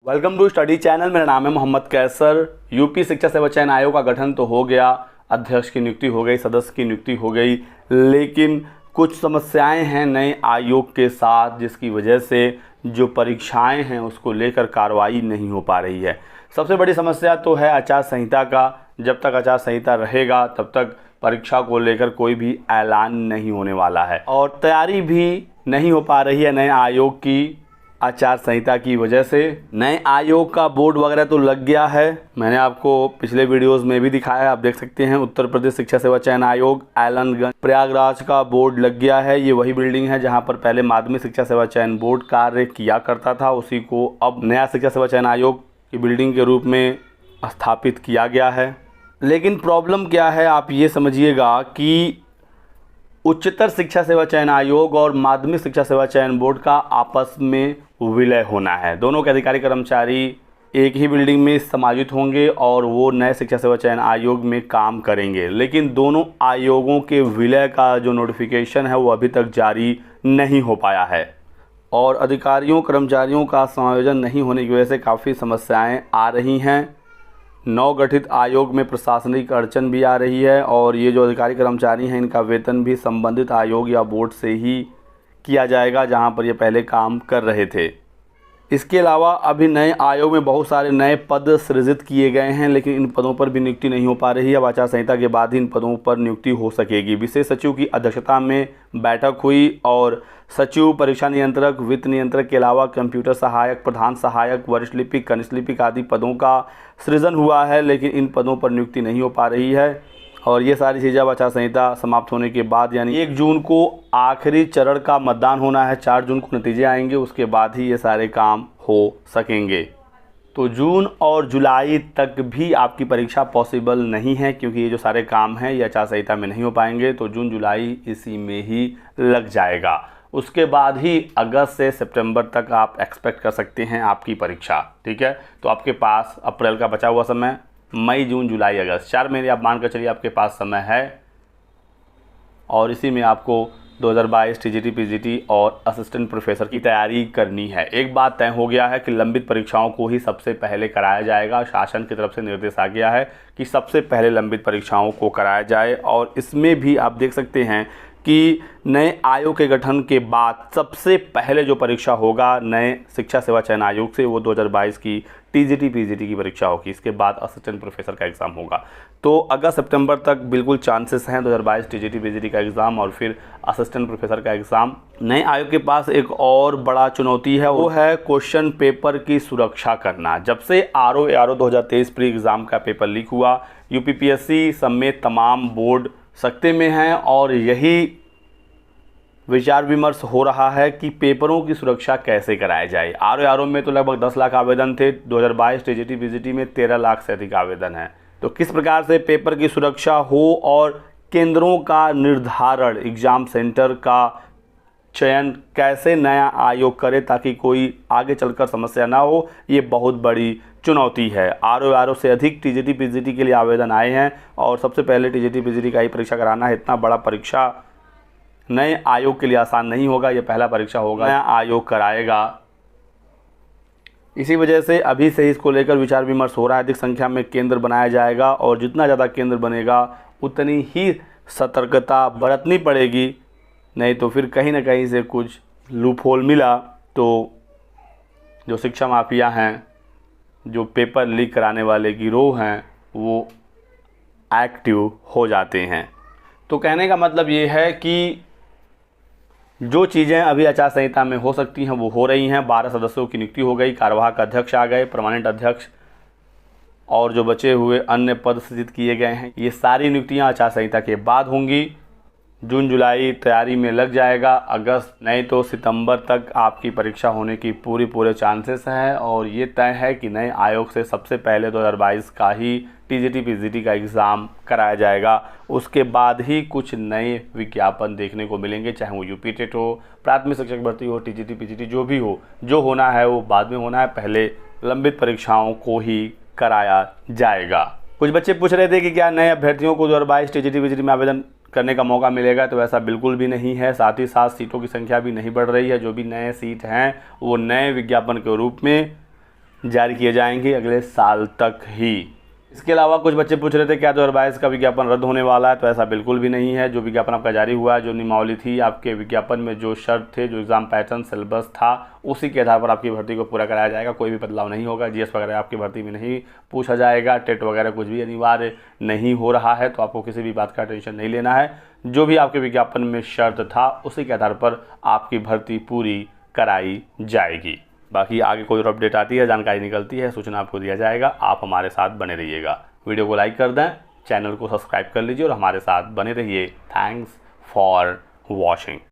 Welcome to study channel. मेरा नाम है मोहम्मद कैसर। यूपी शिक्षा सेवा चयन आयोग का गठन तो हो गया, अध्यक्ष की नियुक्ति हो गई, सदस्य की नियुक्ति हो गई, लेकिन कुछ समस्याएं हैं नए आयोग के साथ, जिसकी वजह से जो परीक्षाएं हैं उसको लेकर कार्रवाई नहीं हो पा रही है। सबसे बड़ी समस्या तो है आचार संहिता का। जब तक आचार संहिता रहेगा तब तक परीक्षा को लेकर कोई भी ऐलान नहीं होने वाला है और तैयारी भी नहीं हो पा रही है नए आयोग की आचार संहिता की वजह से। नए आयोग का बोर्ड वगैरह तो लग गया है, मैंने आपको पिछले वीडियोस में भी दिखाया है, आप देख सकते हैं। उत्तर प्रदेश शिक्षा सेवा चयन आयोग एलनगंज प्रयागराज का बोर्ड लग गया है। ये वही बिल्डिंग है जहां पर पहले माध्यमिक शिक्षा सेवा चयन बोर्ड कार्य किया करता था, उसी को अब नया शिक्षा सेवा चयन आयोग की बिल्डिंग के रूप में स्थापित किया गया है। लेकिन प्रॉब्लम क्या है आप ये समझिएगा कि उच्चतर शिक्षा सेवा चयन आयोग और माध्यमिक शिक्षा सेवा चयन बोर्ड का आपस में विलय होना है। दोनों के अधिकारी कर्मचारी एक ही बिल्डिंग में समायोजित होंगे और वो नए शिक्षा सेवा चयन आयोग में काम करेंगे, लेकिन दोनों आयोगों के विलय का जो नोटिफिकेशन है वो अभी तक जारी नहीं हो पाया है और अधिकारियों कर्मचारियों का समायोजन नहीं होने की वजह से काफ़ी समस्याएं आ रही हैं। नवगठित आयोग में प्रशासनिक अड़चन भी आ रही है और ये जो अधिकारी कर्मचारी हैं इनका वेतन भी संबंधित आयोग या बोर्ड से ही किया जाएगा जहां पर ये पहले काम कर रहे थे। इसके अलावा अभी नए आयोग में बहुत सारे नए पद सृजित किए गए हैं, लेकिन इन पदों पर भी नियुक्ति नहीं हो पा रही है। अब आचार संहिता के बाद ही इन पदों पर नियुक्ति हो सकेगी। विशेष सचिव की अध्यक्षता में बैठक हुई और सचिव, परीक्षा नियंत्रक, वित्त नियंत्रक के अलावा कंप्यूटर सहायक, प्रधान सहायक, वरिष्ठ लिपिक, कनिष्ठ लिपिक आदि पदों का सृजन हुआ है, लेकिन इन पदों पर नियुक्ति नहीं हो पा रही है। और ये सारी चीज़ें अब आचार संहिता समाप्त होने के बाद यानी 1 जून को आखिरी चरण का मतदान होना है, 4 जून को नतीजे आएंगे, उसके बाद ही ये सारे काम हो सकेंगे। तो जून और जुलाई तक भी आपकी परीक्षा पॉसिबल नहीं है, क्योंकि ये जो सारे काम हैं ये आचार संहिता में नहीं हो पाएंगे। तो जून जुलाई इसी में ही लग जाएगा। उसके बाद ही अगस्त से सितंबर तक आप एक्सपेक्ट कर सकते हैं आपकी परीक्षा। ठीक है, तो आपके पास अप्रैल का बचा हुआ समय, मई, जून, जुलाई, अगस्त, 4 महीने आप मान कर चलिए आपके पास समय है और इसी में आपको 2022 टीजीटी, पीजीटी और असिस्टेंट प्रोफेसर की तैयारी करनी है। एक बात तय हो गया है कि लंबित परीक्षाओं को ही सबसे पहले कराया जाएगा। शासन की तरफ से निर्देश आ गया है कि सबसे पहले लंबित परीक्षाओं को कराया जाए और इसमें भी आप देख सकते हैं कि नए आयोग के गठन के बाद सबसे पहले जो परीक्षा होगा नए शिक्षा सेवा चयन आयोग से वो 2022 की टीजीटी, पीजीटी की परीक्षा होगी। इसके बाद असिस्टेंट प्रोफेसर का एग्ज़ाम होगा। तो अगस्त सितंबर तक बिल्कुल चांसेस हैं 2022 टीजीटी, पीजीटी का एग्ज़ाम और फिर असिस्टेंट प्रोफेसर का एग्ज़ाम। नए आयोग के पास एक और बड़ा चुनौती है, वो है क्वेश्चन पेपर की सुरक्षा करना। जब से आरओ 2023 प्री एग्ज़ाम का पेपर लीक हुआ, यूपीपीएससी समेत तमाम बोर्ड सख्ते में हैं और यही विचार विमर्श हो रहा है कि पेपरों की सुरक्षा कैसे कराया जाए। आरओ में तो लगभग 10 लाख आवेदन थे, 2022 टीजीटी, पीजीटी में 13 लाख से अधिक आवेदन हैं। तो किस प्रकार से पेपर की सुरक्षा हो और केंद्रों का निर्धारण, एग्ज़ाम सेंटर का चयन कैसे नया आयोग करे ताकि कोई आगे चलकर समस्या ना हो, ये बहुत बड़ी चुनौती है। आरओ से अधिक टीजीटी, पीजीटी के लिए आवेदन आए हैं और सबसे पहले टीजीटी, पीजीटी का ही परीक्षा कराना है। इतना बड़ा परीक्षा नए आयोग के लिए आसान नहीं होगा, ये पहला परीक्षा होगा, नया आयोग कराएगा। इसी वजह से अभी से इसको लेकर विचार विमर्श हो रहा है। अधिक संख्या में केंद्र बनाया जाएगा और जितना ज़्यादा केंद्र बनेगा उतनी ही सतर्कता बरतनी पड़ेगी, नहीं तो फिर कहीं ना कहीं से कुछ लूपहोल मिला तो जो शिक्षा माफिया हैं, जो पेपर लीक कराने वाले गिरोह हैं, वो एक्टिव हो जाते हैं। तो कहने का मतलब ये है कि जो चीज़ें अभी आचार संहिता में हो सकती हैं वो हो रही हैं। 12 सदस्यों की नियुक्ति हो गई, कार्यवाहक अध्यक्ष आ गए, परमानेंट अध्यक्ष और जो बचे हुए अन्य पद सृजित किए गए हैं, ये सारी नियुक्तियां आचार संहिता के बाद होंगी। जून जुलाई तैयारी में लग जाएगा, अगस्त नहीं तो सितंबर तक आपकी परीक्षा होने की पूरे चांसेस हैं और ये तय है कि नए आयोग से सबसे पहले 2022 का ही टीजीटी, पीजीटी का एग्ज़ाम कराया जाएगा। उसके बाद ही कुछ नए विज्ञापन देखने को मिलेंगे, चाहे वो यूपी टेट हो, प्राथमिक शिक्षक भर्ती हो, टीजीटी, पीजीटी जो भी हो। जो होना है वो बाद में होना है, पहले लंबित परीक्षाओं को ही कराया जाएगा। कुछ बच्चे पूछ रहे थे कि क्या नए अभ्यर्थियों को 2022 टीजीटी, पीजीटी में आवेदन करने का मौका मिलेगा, तो ऐसा बिल्कुल भी नहीं है। साथ ही साथ सीटों की संख्या भी नहीं बढ़ रही है। जो भी नए सीट हैं वो नए विज्ञापन के रूप में जारी किए जाएंगे अगले साल तक ही। इसके अलावा कुछ बच्चे पूछ रहे थे क्या 2022 का विज्ञापन रद्द होने वाला है, तो ऐसा बिल्कुल भी नहीं है। जो विज्ञापन आपका जारी हुआ है, जो नियमावली थी आपके विज्ञापन में, जो शर्त थे, जो एग्ज़ाम पैटर्न सिलेबस था, उसी के आधार पर आपकी भर्ती को पूरा कराया जाएगा। कोई भी बदलाव नहीं होगा। जीएस वगैरह आपकी भर्ती में नहीं पूछा जाएगा। टेट वगैरह कुछ भी अनिवार्य नहीं हो रहा है, तो आपको किसी भी बात का टेंशन नहीं लेना है। जो भी आपके विज्ञापन में शर्त था उसी के आधार पर आपकी भर्ती पूरी कराई जाएगी। बाकी आगे कोई और अपडेट आती है, जानकारी निकलती है, सूचना आपको दिया जाएगा। आप हमारे साथ बने रहिएगा। वीडियो को लाइक कर दें, चैनल को सब्सक्राइब कर लीजिए और हमारे साथ बने रहिए। Thanks for watching.